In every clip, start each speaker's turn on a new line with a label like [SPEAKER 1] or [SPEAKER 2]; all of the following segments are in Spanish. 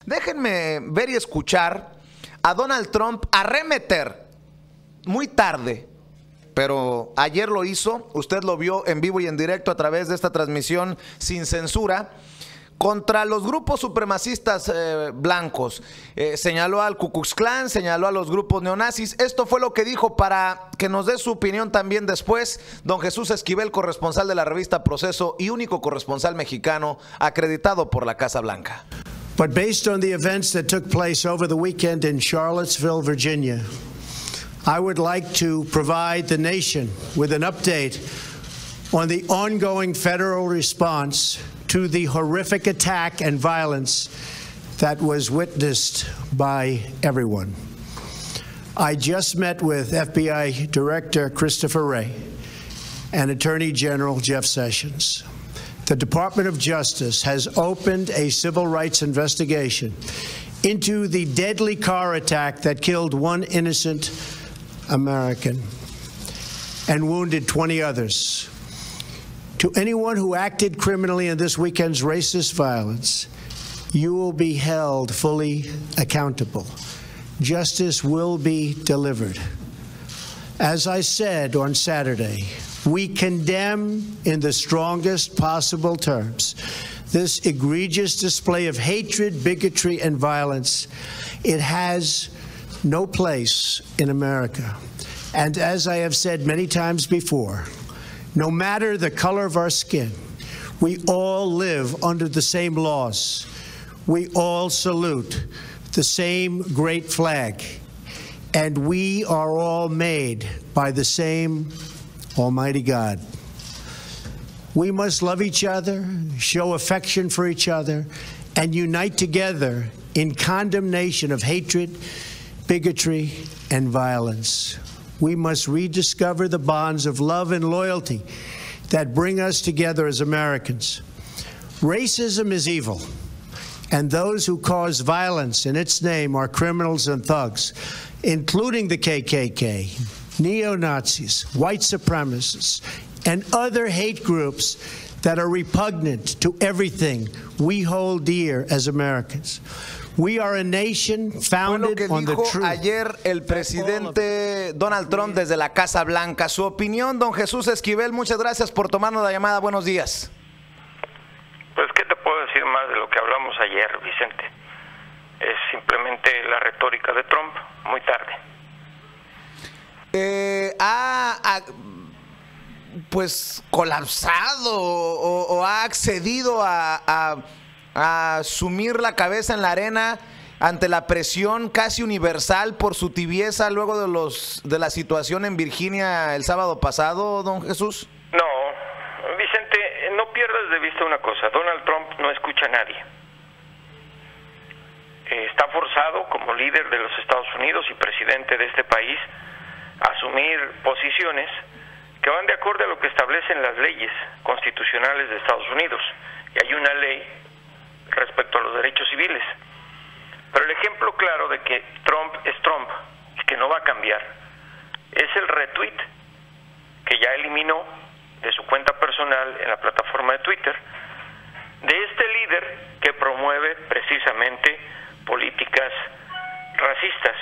[SPEAKER 1] Déjenme ver y escuchar a Donald Trump arremeter muy tarde, pero ayer lo hizo, usted lo vio en vivo y en directo a través de esta transmisión sin censura, contra los grupos supremacistas blancos. Señaló al Ku Klux Klan, señaló a los grupos neonazis. Esto fue lo que dijo para que nos dé su opinión también después don Jesús Esquivel, corresponsal de la revista Proceso y único corresponsal mexicano acreditado por la Casa Blanca.
[SPEAKER 2] But based on the events that took place over the weekend in Charlottesville, Virginia, I would like to provide the nation with an update on the ongoing federal response to the horrific attack and violence that was witnessed by everyone. I just met with FBI Director Christopher Wray and Attorney General Jeff Sessions. The Department of Justice has opened a civil rights investigation into the deadly car attack that killed one innocent American and wounded 20 others. To anyone who acted criminally in this weekend's racist violence, you will be held fully accountable. Justice will be delivered. As I said on Saturday, we condemn in the strongest possible terms this egregious display of hatred, bigotry, and violence. It has no place in America. And as I have said many times before, no matter the color of our skin, we all live under the same laws. We all salute the same great flag. And we are all made by the same Almighty God. We must love each other, show affection for each other, and unite together in condemnation of hatred, bigotry, and violence. We must rediscover the bonds of love and loyalty that bring us together as Americans. Racism is evil, and those who cause violence in its name are criminals and thugs, including the KKK, neo-Nazis, white supremacists, and other hate groups that are repugnant to everything we hold dear as Americans. We are a nation founded on the truth.
[SPEAKER 1] Ayer el presidente Donald Trump desde la Casa Blanca. Su opinión, don Jesús Esquivel, muchas gracias por tomarnos la llamada. Buenos días.
[SPEAKER 3] Pues, ¿qué te puedo decir más de lo que hablamos ayer, Vicente? Es simplemente la retórica de Trump, muy tarde.
[SPEAKER 1] Pues colapsado o ha accedido a sumir la cabeza en la arena ante la presión casi universal por su tibieza luego de la situación en Virginia el sábado pasado, don Jesús.
[SPEAKER 3] No, Vicente, no pierdas de vista una cosa. Donald Trump no escucha a nadie. Está forzado como líder de los Estados Unidos y presidente de este país a asumir posiciones que van de acuerdo a lo que establecen las leyes constitucionales de Estados Unidos. Y hay una ley respecto a los derechos civiles. Pero el ejemplo claro de que Trump es Trump y que no va a cambiar es el retweet que ya eliminó de su cuenta personal en la plataforma de Twitter de este líder que promueve precisamente políticas racistas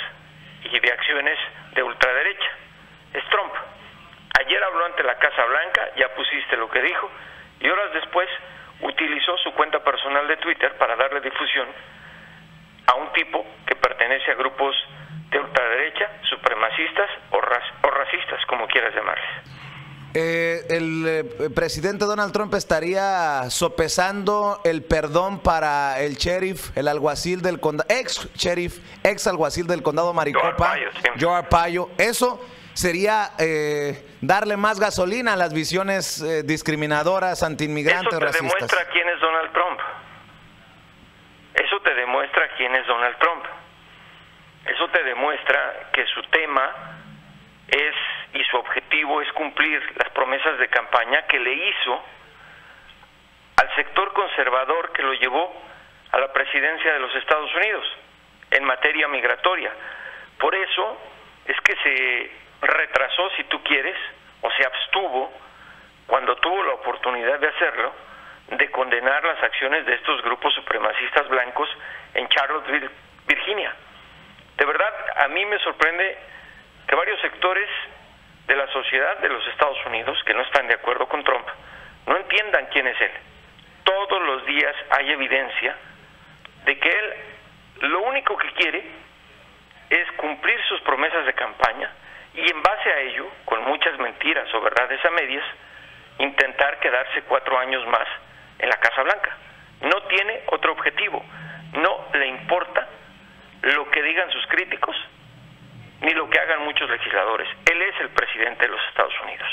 [SPEAKER 3] y de acciones de ultraderecha. Es Trump. Ayer habló ante la Casa Blanca, ya pusiste lo que dijo, y horas después utilizó su cuenta personal de Twitter para darle difusión a un tipo que pertenece a grupos de ultraderecha, supremacistas o racistas, como quieras llamarles.
[SPEAKER 1] El presidente Donald Trump estaría sopesando el perdón para el sheriff, el alguacil del condado, ex alguacil del condado Maricopa, Joe Arpaio. Eso sería darle más gasolina a las visiones discriminadoras, antiinmigrantes, racistas.
[SPEAKER 3] Eso te demuestra quién es Donald Trump. Eso te demuestra quién es Donald Trump. Eso te demuestra que su tema es y su objetivo es cumplir las promesas de campaña que le hizo al sector conservador que lo llevó a la presidencia de los Estados Unidos en materia migratoria. Por eso es que se retrasó, si tú quieres, o se abstuvo cuando tuvo la oportunidad de hacerlo, de condenar las acciones de estos grupos supremacistas blancos en Charlottesville, Virginia. De verdad, a mí me sorprende que varios sectores de la sociedad de los Estados Unidos, que no están de acuerdo con Trump, no entiendan quién es él. Todos los días hay evidencia de que él lo único que quiere es cumplir sus promesas de campaña y en base a ello, con muchas mentiras o verdades a medias, intentar quedarse 4 años más en la Casa Blanca. No tiene otro objetivo, no le importa lo que digan sus críticos ni lo que hagan muchos legisladores. Él es el presidente de los Estados Unidos.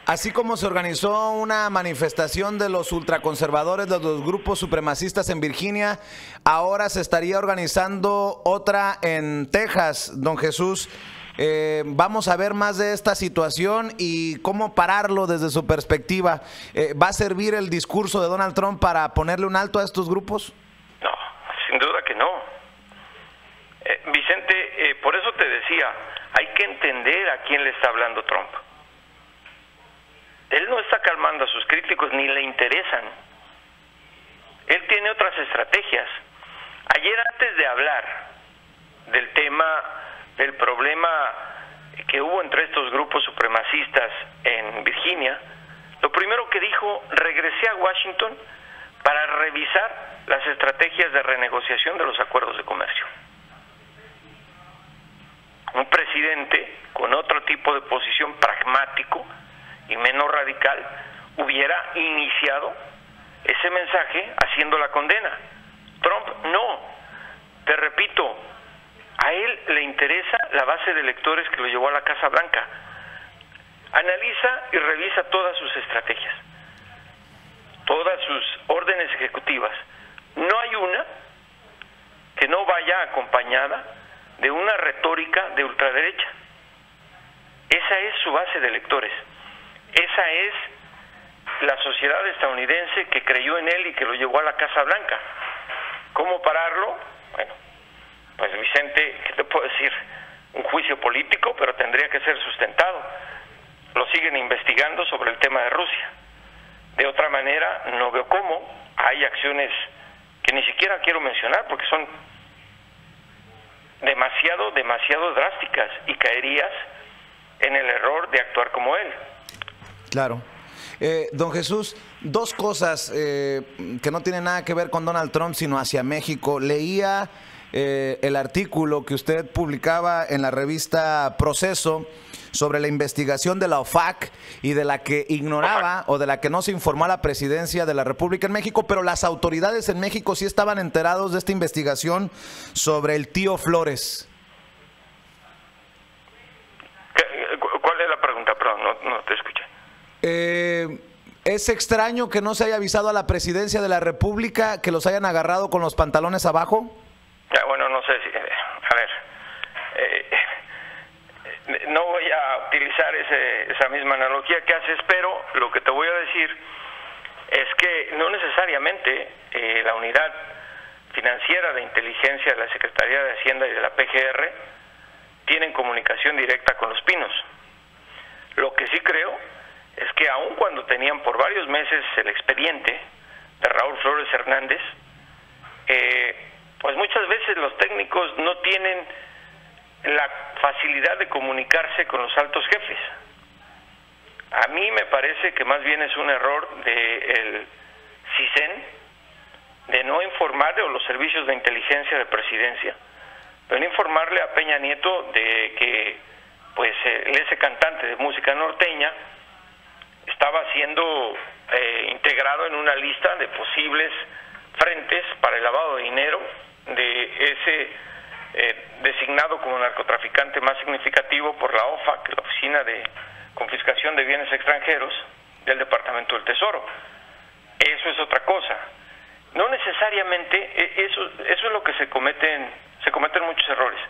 [SPEAKER 1] Así como se organizó una manifestación de los ultraconservadores, de los grupos supremacistas en Virginia, ahora se estaría organizando otra en Texas, don Jesús. Vamos a ver más de esta situación y cómo pararlo desde su perspectiva. ¿Va a servir el discurso de Donald Trump para ponerle un alto a estos grupos?
[SPEAKER 3] No, sin duda que no. Vicente, por eso te decía, hay que entender a quién le está hablando Trump. Él no está calmando a sus críticos, ni le interesan. Él tiene otras estrategias. Ayer, antes de hablar del tema, del problema que hubo entre estos grupos supremacistas en Virginia, lo primero que dijo: regresé a Washington para revisar las estrategias de renegociación de los acuerdos de comercio. Un presidente con otro tipo de posición, pragmático y menos radical, hubiera iniciado ese mensaje haciendo la condena. Trump no. Te repito, a él le interesa la base de electores que lo llevó a la Casa Blanca. Analiza y revisa todas sus estrategias, todas sus órdenes ejecutivas. No hay una que no vaya acompañada de una retórica de ultraderecha. Esa es su base de electores. Esa es la sociedad estadounidense que creyó en él y que lo llevó a la Casa Blanca. ¿Cómo pararlo? Bueno, pues Vicente, ¿qué te puedo decir? Un juicio político, pero tendría que ser sustentado. Lo siguen investigando sobre el tema de Rusia. De otra manera, no veo cómo. Hay acciones que ni siquiera quiero mencionar porque son demasiado drásticas y caerías en el error de actuar como él.
[SPEAKER 1] Claro. Don Jesús, dos cosas que no tienen nada que ver con Donald Trump, sino hacia México. Leía el artículo que usted publicaba en la revista Proceso sobre la investigación de la OFAC y de la que ignoraba o de la que no se informó a la presidencia de la República en México, pero las autoridades en México sí estaban enterados de esta investigación sobre el tío Flores.
[SPEAKER 3] ¿Cuál es la pregunta? Perdón, no te escuché.
[SPEAKER 1] ¿Es extraño que no se haya avisado a la presidencia de la República, que los hayan agarrado con los pantalones abajo?
[SPEAKER 3] Bueno, no sé si... A ver... no voy a utilizar esa misma analogía que haces, pero lo que te voy a decir es que no necesariamente la unidad financiera de inteligencia de la Secretaría de Hacienda y de la PGR tienen comunicación directa con Los Pinos. Lo que sí creo es que aun cuando tenían por varios meses el expediente de Raúl Flores Hernández, pues muchas veces los técnicos no tienen la facilidad de comunicarse con los altos jefes. A mí me parece que más bien es un error del CISEN de no informarle, o los servicios de inteligencia de presidencia, de no informarle a Peña Nieto de que pues ese cantante de música norteña estaba siendo integrado en una lista de posibles frentes para el lavado de dinero de ese designado como narcotraficante más significativo por la OFAC, la Oficina de Confiscación de Bienes Extranjeros del Departamento del Tesoro. Eso es otra cosa. No necesariamente, eso es lo que se cometen muchos errores.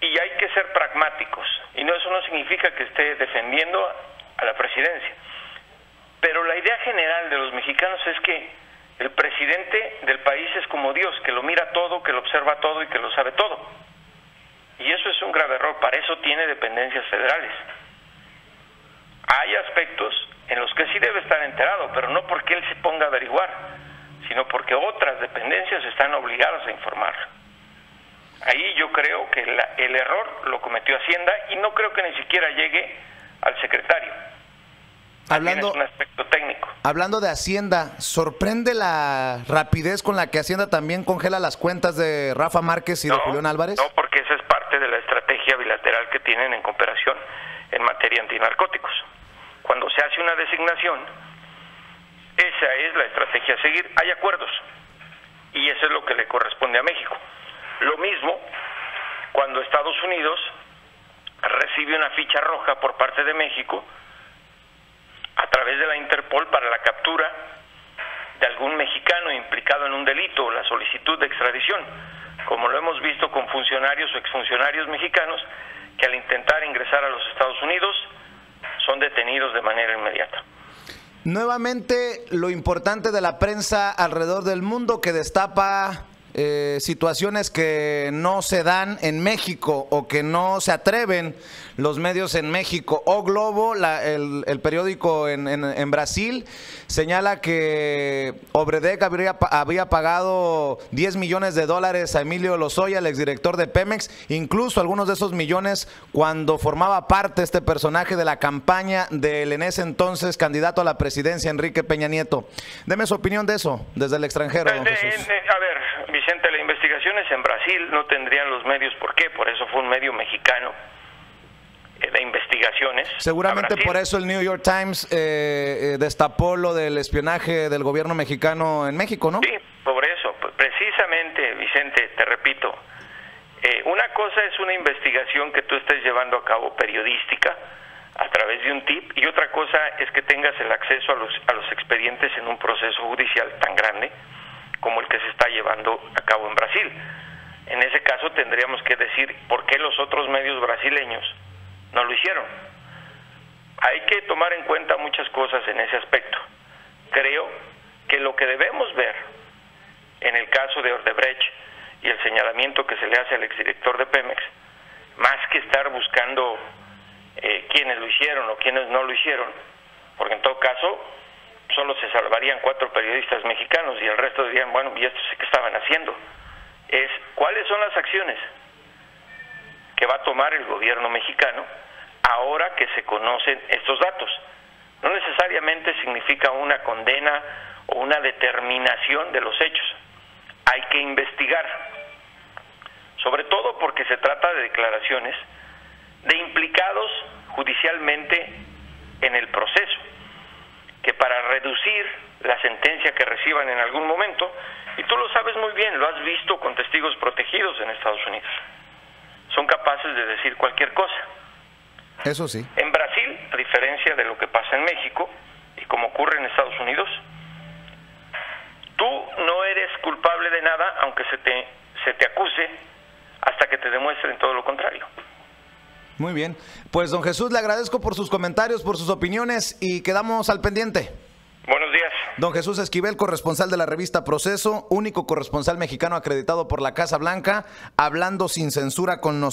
[SPEAKER 3] Y hay que ser pragmáticos. Y eso no significa que esté defendiendo a la presidencia. Pero la idea general de los mexicanos es que el presidente del país es como Dios, que lo mira todo, que lo observa todo y que lo sabe todo. Y eso es un grave error. Para eso tiene dependencias federales. Hay aspectos en los que sí debe estar enterado, pero no porque él se ponga a averiguar, sino porque otras dependencias están obligadas a informarlo. Ahí yo creo que el error lo cometió Hacienda y no creo que ni siquiera llegue al secretario.
[SPEAKER 1] Hablando,
[SPEAKER 3] es un aspecto técnico.
[SPEAKER 1] Hablando de Hacienda, ¿sorprende la rapidez con la que Hacienda también congela las cuentas de Rafa Márquez y de Julián Álvarez?
[SPEAKER 3] No, porque esa es parte de la estrategia bilateral que tienen en cooperación en materia antinarcóticos. Cuando se hace una designación, esa es la estrategia a seguir. Hay acuerdos y eso es lo que le corresponde a México. Lo mismo cuando Estados Unidos recibe una ficha roja por parte de México a través de la Interpol para la captura de algún mexicano implicado en un delito o la solicitud de extradición, como lo hemos visto con funcionarios o exfuncionarios mexicanos que al intentar ingresar a los Estados Unidos son detenidos de manera inmediata.
[SPEAKER 1] Nuevamente, lo importante de la prensa alrededor del mundo que destapa situaciones que no se dan en México o que no se atreven los medios en México. O Globo, el periódico en Brasil, señala que Obrador había pagado $10 millones a Emilio Lozoya, el exdirector de Pemex, incluso algunos de esos millones cuando formaba parte este personaje de la campaña del en ese entonces candidato a la presidencia, Enrique Peña Nieto. Deme su opinión de eso, desde el extranjero, don Jesús.
[SPEAKER 3] A ver, Vicente, las investigaciones en Brasil no tendrían los medios. ¿Por qué? Por eso fue un medio mexicano de investigaciones.
[SPEAKER 1] Seguramente por eso el New York Times destapó lo del espionaje del gobierno mexicano en México, ¿no?
[SPEAKER 3] Sí, por eso. Precisamente, Vicente, te repito, una cosa es una investigación que tú estés llevando a cabo periodística a través de un tip, y otra cosa es que tengas el acceso a los expedientes en un proceso judicial tan grande como el que se está llevando a cabo en Brasil. En ese caso tendríamos que decir por qué los otros medios brasileños no lo hicieron. Hay que tomar en cuenta muchas cosas en ese aspecto. Creo que lo que debemos ver en el caso de Odebrecht y el señalamiento que se le hace al exdirector de Pemex, más que estar buscando quiénes lo hicieron o quiénes no lo hicieron, porque en todo caso solo se salvarían 4 periodistas mexicanos y el resto dirían, bueno, ¿y esto sí que estaban haciendo? Es cuáles son las acciones que va a tomar el gobierno mexicano ahora que se conocen estos datos. No necesariamente significa una condena o una determinación de los hechos. Hay que investigar, sobre todo porque se trata de declaraciones de implicados judicialmente en el proceso, que para reducir la sentencia que reciban en algún momento, y tú lo sabes muy bien, lo has visto con testigos protegidos en Estados Unidos, son capaces de decir cualquier cosa.
[SPEAKER 1] Eso sí.
[SPEAKER 3] En Brasil, a diferencia de lo que pasa en México, y como ocurre en Estados Unidos, tú no eres culpable de nada, aunque se te acuse, hasta que te demuestren todo lo contrario.
[SPEAKER 1] Muy bien. Pues, don Jesús, le agradezco por sus comentarios, por sus opiniones y quedamos al pendiente.
[SPEAKER 3] Buenos días.
[SPEAKER 1] Don Jesús Esquivel, corresponsal de la revista Proceso, único corresponsal mexicano acreditado por la Casa Blanca, hablando sin censura con nosotros.